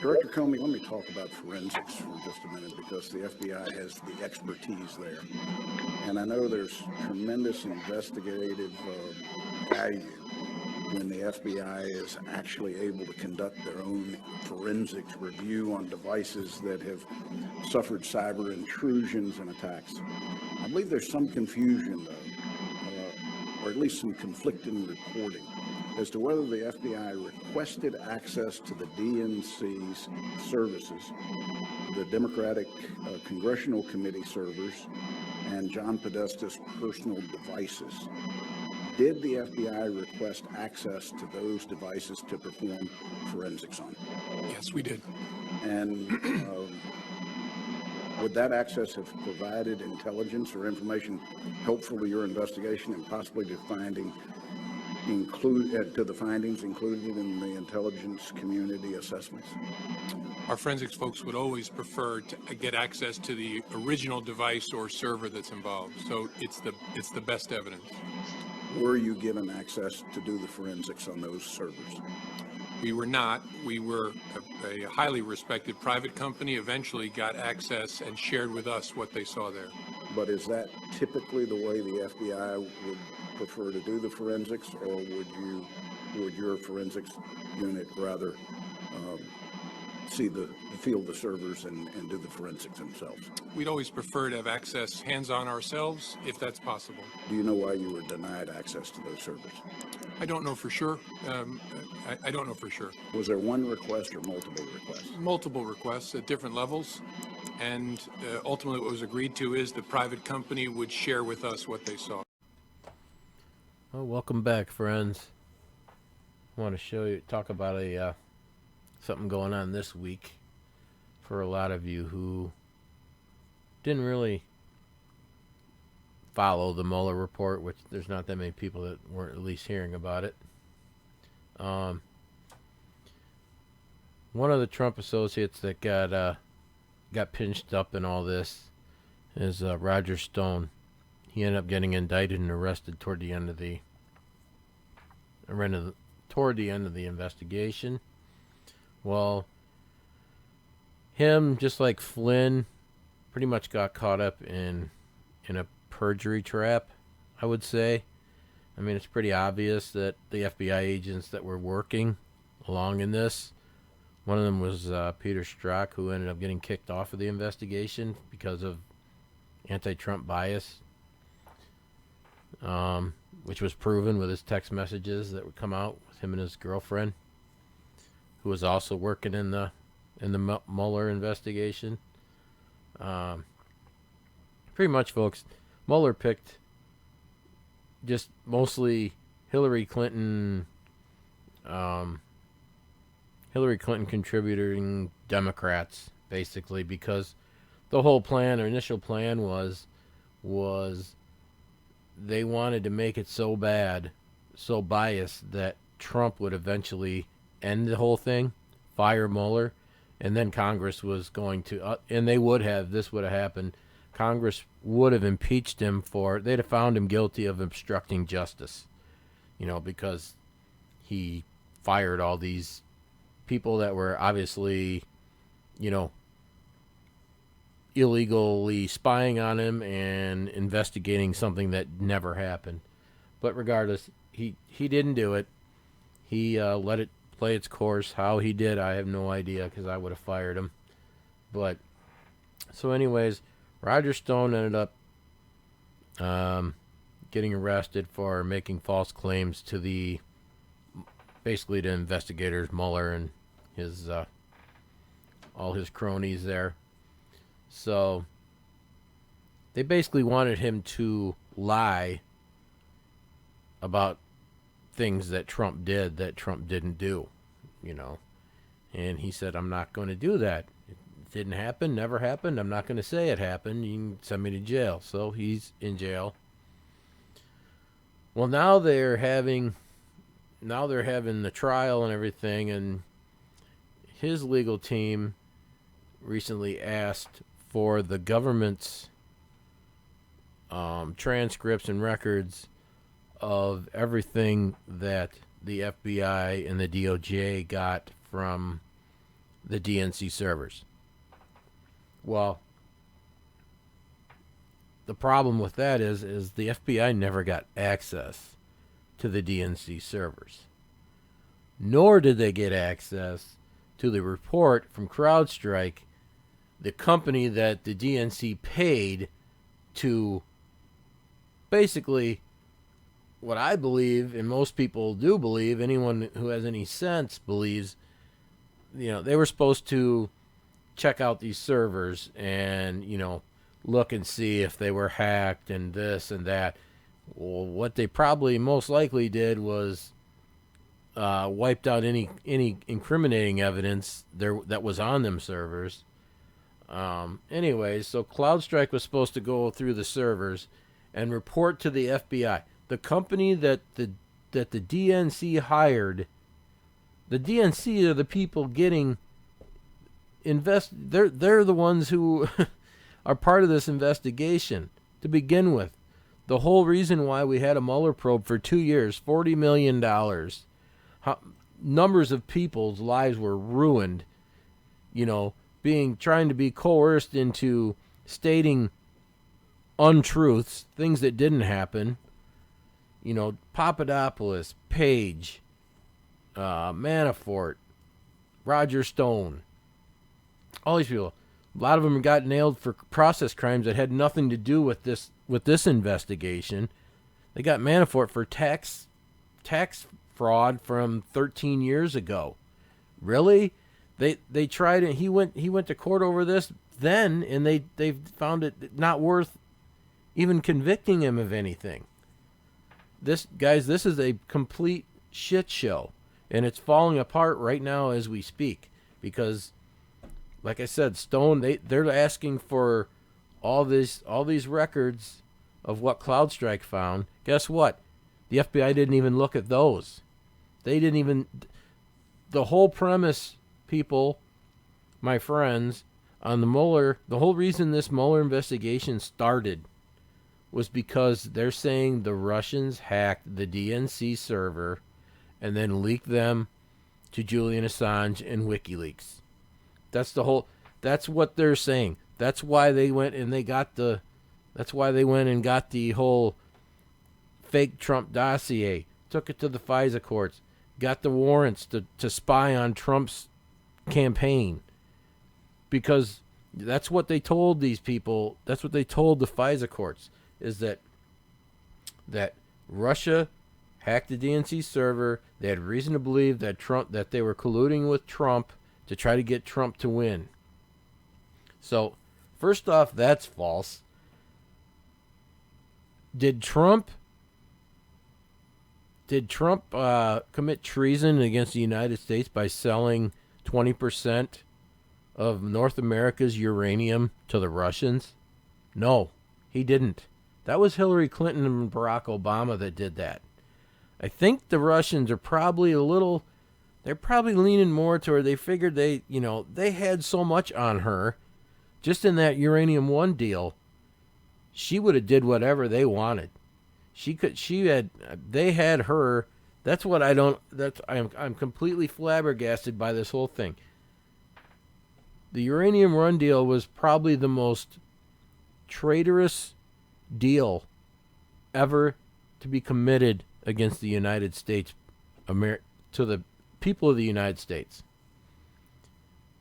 Director Comey, let me talk about forensics for just a minute because the FBI has the expertise there. And I know there's tremendous investigative value when the FBI is actually able to conduct their own forensics review on devices that have suffered cyber intrusions and attacks. I believe there's some confusion, though, or at least some conflicting reporting as to whether the FBI requested access to the DNC's services, the Democratic Congressional Committee servers, and John Podesta's personal devices. Did the FBI request access to those devices to perform forensics on? Yes, we did. And would that access have provided intelligence or information helpful to your investigation and possibly to the findings included in the intelligence community assessments? Our forensics folks would always prefer to get access to the original device or server that's involved. So it's the best evidence. Were you given access to do the forensics on those servers? We were not. We were a highly respected private company, eventually got access and shared with us what they saw there. But is that typically the way the FBI would prefer to do the forensics, or would your forensics unit rather field the servers and do the forensics themselves? We'd always prefer to have access hands-on ourselves, if that's possible. Do you know why you were denied access to those servers? I don't know for sure. I don't know for sure. Was there one request or multiple requests? Multiple requests at different levels, and ultimately what was agreed to is the private company would share with us what they saw. Well, welcome back, friends. I want to talk about something going on this week for a lot of you who didn't really follow the Mueller report, which there's not that many people that weren't at least hearing about it. One of the Trump associates that got pinched up in all this is Roger Stone. He ended up getting indicted and arrested toward the end of the investigation. Well, him, just like Flynn, pretty much got caught up in a perjury trap, I would say. I mean, it's pretty obvious that the FBI agents that were working along in this, one of them was Peter Strzok, who ended up getting kicked off of the investigation because of anti-Trump bias, which was proven with his text messages that would come out with him and his girlfriend, who was also working in the Mueller investigation. Pretty much, folks, Mueller picked just mostly Hillary Clinton contributing Democrats, basically, because the whole plan, or initial plan, was they wanted to make it so bad, so biased, that Trump would eventually end the whole thing, fire Mueller, and then Congress was going to, and they would have, this would have happened, Congress would have impeached him they'd have found him guilty of obstructing justice, because he fired all these people that were obviously, illegally spying on him and investigating something that never happened. But regardless, he didn't do it. He let it play its course. How he did, I have no idea, because I would have fired him. But, so anyways, Roger Stone ended up getting arrested for making false claims to basically the investigators, Mueller and his all his cronies there. So they basically wanted him to lie about things that Trump did that Trump didn't do, And he said, I'm not going to do that. It didn't happen, never happened. I'm not going to say it happened. You can send me to jail. So he's in jail. Well, now they're having the trial and everything, and his legal team recently asked for the government's transcripts and records of everything that the FBI and the DOJ got from the DNC servers. Well, the problem with that is the FBI never got access to the DNC servers. Nor did they get access to the report from CrowdStrike, the company that the DNC paid to basically, what I believe, and most people do believe, anyone who has any sense believes, they were supposed to check out these servers and, look and see if they were hacked and this and that. Well, what they probably most likely did was wiped out any incriminating evidence that was on them servers. Anyways, so CrowdStrike was supposed to go through the servers and report to the FBI. The company that the DNC hired, the DNC are the people getting they're the ones who are part of this investigation to begin with. The whole reason why we had a Mueller probe for 2 years, $40 million, numbers of people's lives were ruined, trying to be coerced into stating untruths, things that didn't happen. Papadopoulos, Page, Manafort, Roger Stone, all these people. A lot of them got nailed for process crimes that had nothing to do with this investigation. They got Manafort for tax fraud from 13 years ago. Really? They tried it. He went to court over this then, and they found it not worth even convicting him of anything. This is a complete shit show, and it's falling apart right now as we speak because, like I said, Stone, they're asking for all these records of what CrowdStrike found. Guess what? The FBI didn't even look at those. They didn't even. The whole premise, people, my friends, on the Mueller, the whole reason this Mueller investigation started was because they're saying the Russians hacked the DNC server and then leaked them to Julian Assange and WikiLeaks. That's what they're saying. That's why they went and got the whole fake Trump dossier, took it to the FISA courts, got the warrants to spy on Trump's campaign. Because that's what they told these people, that's what they told the FISA courts, is that Russia hacked the DNC server. They had reason to believe that they were colluding with Trump to try to get Trump to win. So, first off, that's false. Did Trump commit treason against the United States by selling 20% of North America's uranium to the Russians? No, he didn't. That was Hillary Clinton and Barack Obama that did that. I think the Russians are probably they're probably leaning more toward, they figured they had so much on her just in that Uranium One deal. She would have did whatever they wanted. They had her. I'm completely flabbergasted by this whole thing. The Uranium One deal was probably the most traitorous deal ever to be committed against the United States, to the people of the United States.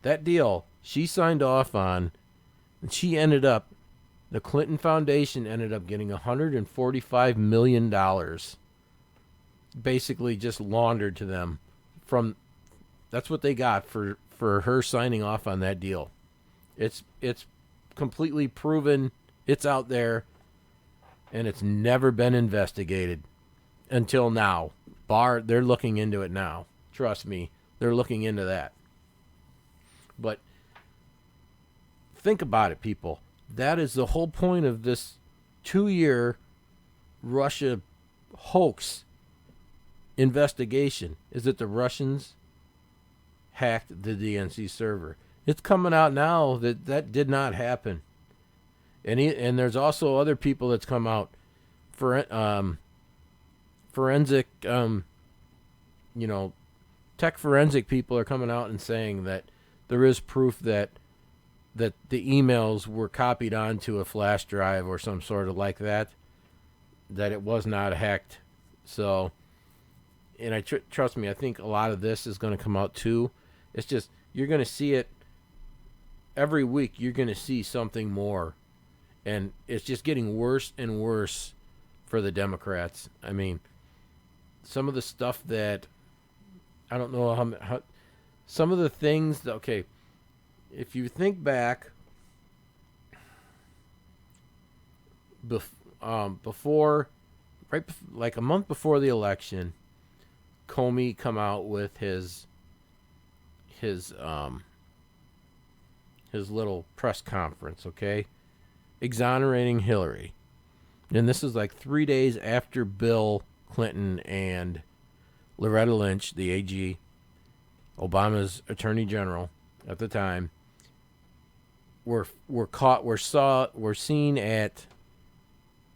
That deal she signed off on, and the Clinton Foundation ended up getting $145 million basically just laundered to them that's what they got for her signing off on that deal. It's completely proven, it's out there, and it's never been investigated until now. They're looking into it now. Trust me, they're looking into that. But think about it, people. That is the whole point of this 2-year Russia hoax investigation, is that the Russians hacked the DNC server. It's coming out now that did not happen. And there's also other people that's come out, forensic, tech forensic people are coming out and saying that there is proof that the emails were copied onto a flash drive or some sort of like that it was not hacked. So, and trust me, I think a lot of this is going to come out too. It's just, you're going to see it every week. You're going to see something more, and it's just getting worse and worse for the Democrats. I mean, some of the stuff that, I don't know how some of the things that, okay, if you think back before, like a month before the election, Comey come out with his little press conference, okay, exonerating Hillary. And this is like 3 days after Bill Clinton and Loretta Lynch, the AG, Obama's attorney general at the time, were seen at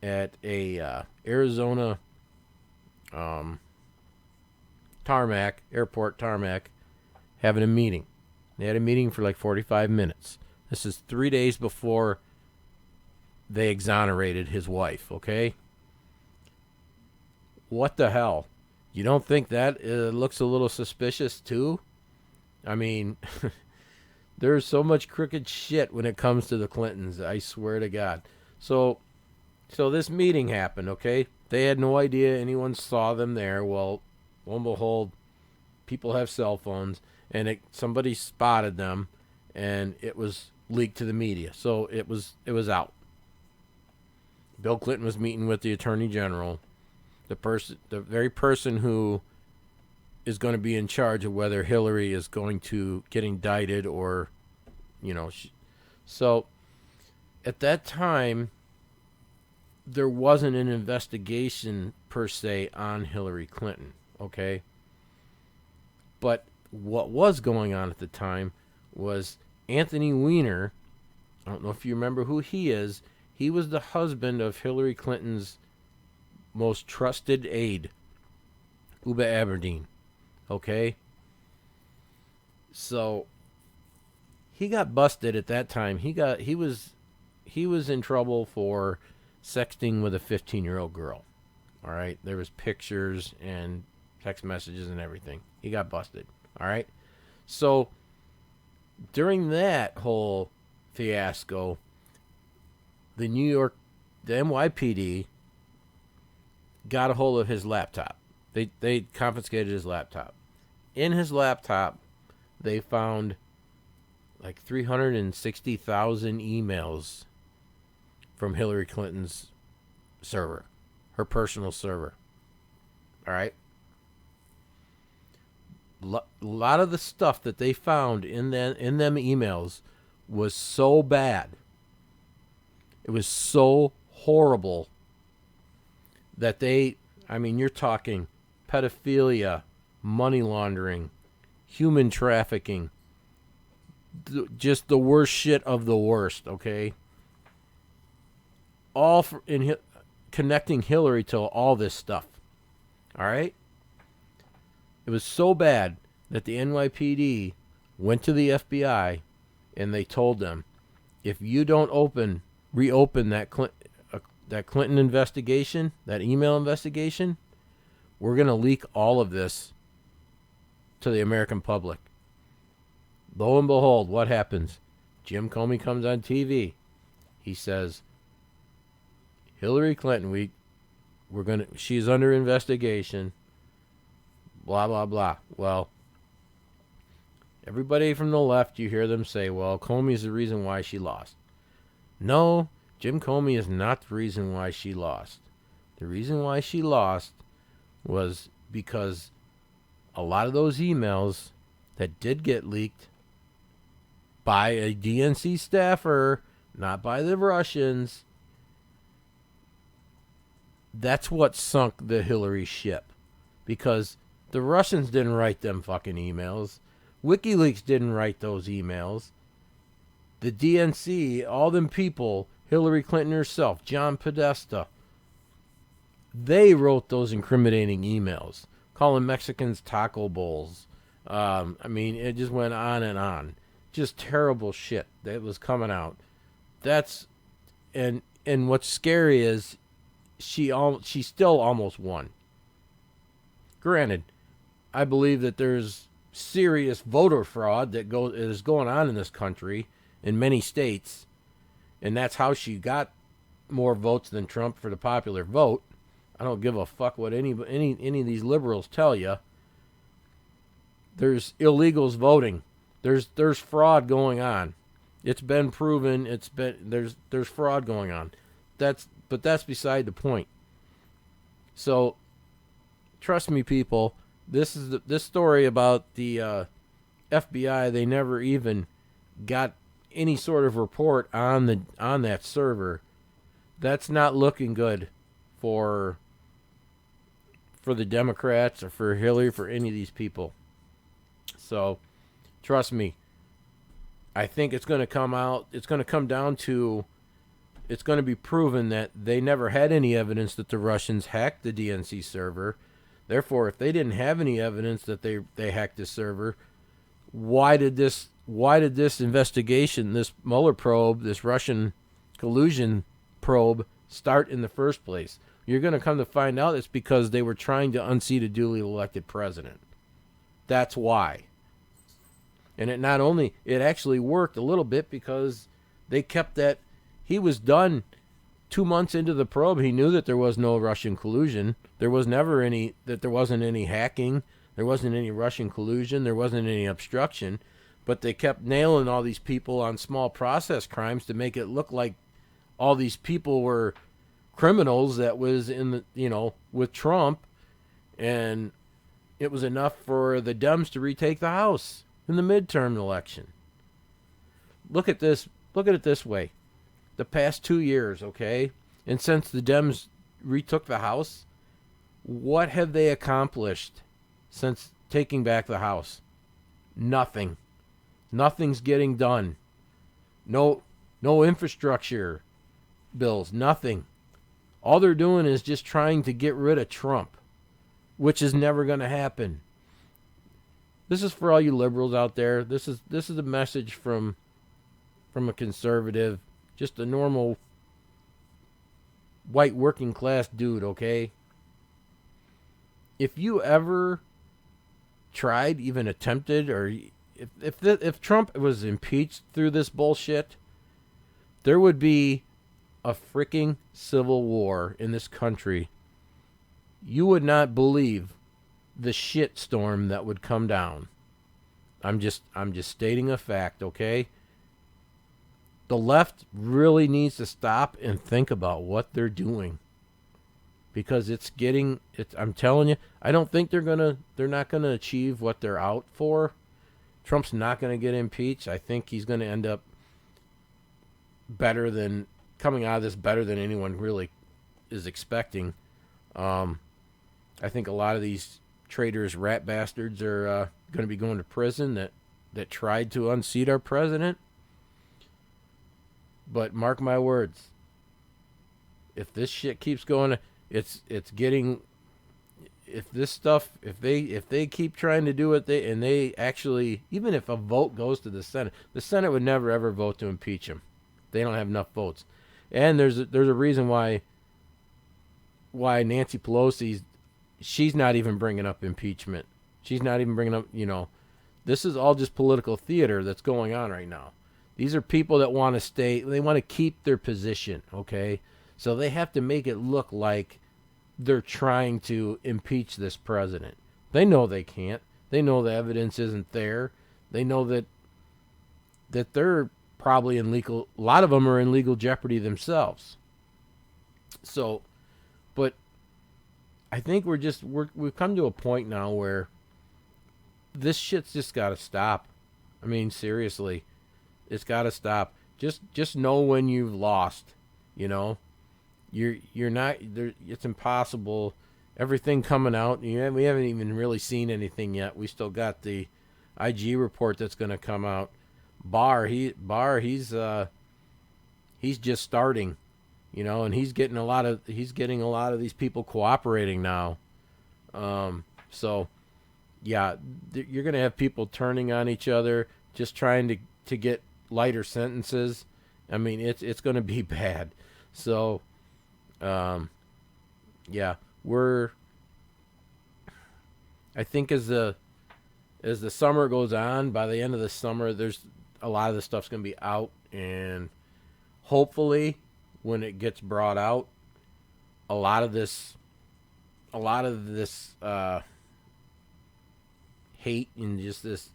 a Arizona airport tarmac, having a meeting. They had a meeting for like 45 minutes. This is 3 days before they exonerated his wife, okay? What the hell? You don't think that looks a little suspicious too? I mean, there's so much crooked shit when it comes to the Clintons, I swear to God. So this meeting happened, okay? They had no idea anyone saw them there. Well, lo and behold, people have cell phones, and somebody spotted them, and it was leaked to the media. So it was out. Bill Clinton was meeting with the Attorney General, the very person who is going to be in charge of whether Hillary is going to get indicted or, so at that time, there wasn't an investigation per se on Hillary Clinton, okay? But what was going on at the time was Anthony Weiner. I don't know if you remember who he is. He was the husband of Hillary Clinton's most trusted aide, Uba Aberdeen, okay? So he got busted at that time. He was in trouble for sexting with a 15-year-old girl. All right, there was pictures and text messages and everything. He got busted. All right, so during that whole fiasco, the NYPD got a hold of his laptop. They confiscated his laptop. In his laptop, they found like 360,000 emails from Hillary Clinton's server, her personal server. All right. A lot of the stuff that they found in them emails was so bad. It was so horrible that you're talking pedophilia, money laundering, human trafficking, just the worst shit of the worst, okay? All connecting Hillary to all this stuff, all right? It was so bad that the NYPD went to the FBI and they told them, if you don't reopen that Clinton investigation, that email investigation, we're going to leak all of this to the American public. Lo and behold, what happens? Jim Comey comes on TV. He says, Hillary Clinton, she's under investigation. Blah, blah, blah. Well, everybody from the left, you hear them say, well, Comey's the reason why she lost. No, Jim Comey is not the reason why she lost. The reason why she lost was because a lot of those emails that did get leaked by a DNC staffer, not by the Russians, that's what sunk the Hillary ship. Because the Russians didn't write them fucking emails. WikiLeaks didn't write those emails. The DNC, all them people, Hillary Clinton herself, John Podesta, they wrote those incriminating emails, calling Mexicans taco bowls. It just went on and on. just terrible shit that was coming out. That's and what's scary is she still almost won. Granted, I believe that there's serious voter fraud that is going on in this country in many states, and that's how she got more votes than Trump for the popular vote. I don't give a fuck what any of these liberals tell you. There's illegals voting. There's fraud going on. It's been proven. There's fraud going on. That's beside the point. So, trust me, people. This story about the FBI. They never even got any sort of report on that server. That's not looking good for the Democrats or for Hillary, for any of these people. So, trust me. I think it's going to come out. It's going to come down to. It's going to be proven that they never had any evidence that the Russians hacked the DNC server. Therefore, if they didn't have any evidence that they hacked the server, why did this investigation, this Mueller probe, this Russian collusion probe start in the first place? You're going to come to find out it's because they were trying to unseat a duly elected president. That's why. And it actually worked a little bit because they kept that. He was done 2 months into the probe. He knew that there was no Russian collusion. There was never any, that there wasn't any hacking. There wasn't any Russian collusion. There wasn't any obstruction. But they kept nailing all these people on small process crimes to make it look like all these people were criminals that was in the, with Trump. And it was enough for the Dems to retake the House in the midterm election. Look at it this way. The past 2 years, okay? And since the Dems retook the House, what have they accomplished since taking back the House? Nothing. Nothing's getting done. No infrastructure bills, nothing. All they're doing is just trying to get rid of Trump, which is never going to happen. This is for all you liberals out there. This is a message from a conservative, just a normal white working class dude, okay? If you ever tried, even attempted, or if Trump was impeached through this bullshit, there would be a freaking civil war in this country. You would not believe the shitstorm that would come down. I'm just stating a fact, okay? The left really needs to stop and think about what they're doing. Because I'm telling you, I don't think they're not gonna achieve what they're out for. Trump's not gonna get impeached. I think he's gonna end up coming out of this better than anyone really is expecting. I think a lot of these traitors, rat bastards, are going to be going to prison that tried to unseat our president. But mark my words, if this shit keeps going, it's getting. If they keep trying to do it, they actually, even if a vote goes to the Senate would never ever vote to impeach him. They don't have enough votes, and there's a reason why Nancy Pelosi, she's not even bringing up impeachment. She's not even bringing up, this is all just political theater that's going on right now. These are people that want to stay, they want to keep their position, okay? So they have to make it look like they're trying to impeach this president. They know they can't. They know the evidence isn't there. They know that they're probably in legal, a lot of them are in legal jeopardy themselves. So, but I think we've come to a point now where this shit's just got to stop. I mean, seriously, it's got to stop. Just know when you've lost. You're not there. It's impossible. Everything coming out. We haven't even really seen anything yet. We still got the IG report that's going to come out. He's just starting. And he's getting a lot of these people cooperating now. So, yeah, you're gonna have people turning on each other, just trying to to get lighter sentences. I mean, it's going to be bad. So, yeah, I think as the summer goes on, by the end of the summer, there's a lot of this stuff's going to be out, and hopefully when it gets brought out, a lot of this hate and just this,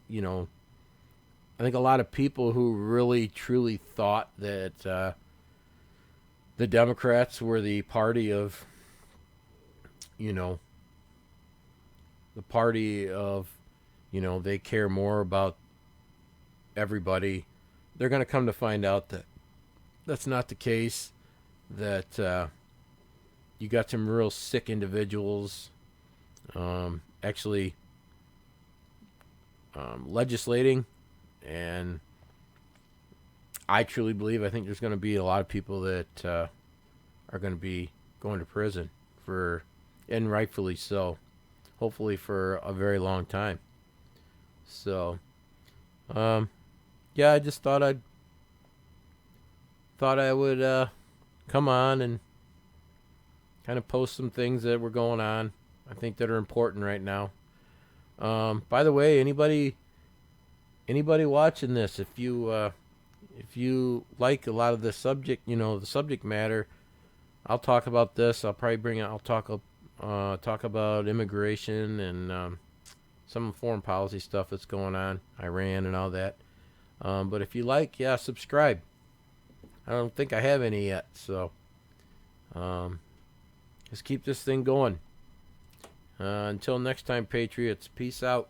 I think a lot of people who really truly thought that the Democrats were the party of, the party of, they care more about everybody. They're going to come to find out that that's not the case, that you got some real sick individuals actually legislating, and I truly believe, I think there's going to be a lot of people that are going to be going to prison and rightfully so, hopefully for a very long time. So, yeah, I just thought I would come on and kind of post some things that were going on, I think, that are important right now. By the way, anybody watching this, if you like a lot of this subject, the subject matter, I'll talk about this. I'll talk about immigration and some foreign policy stuff that's going on, Iran and all that. But if you like, yeah, subscribe. I don't think I have any yet, so let's keep this thing going. Until next time, Patriots, peace out.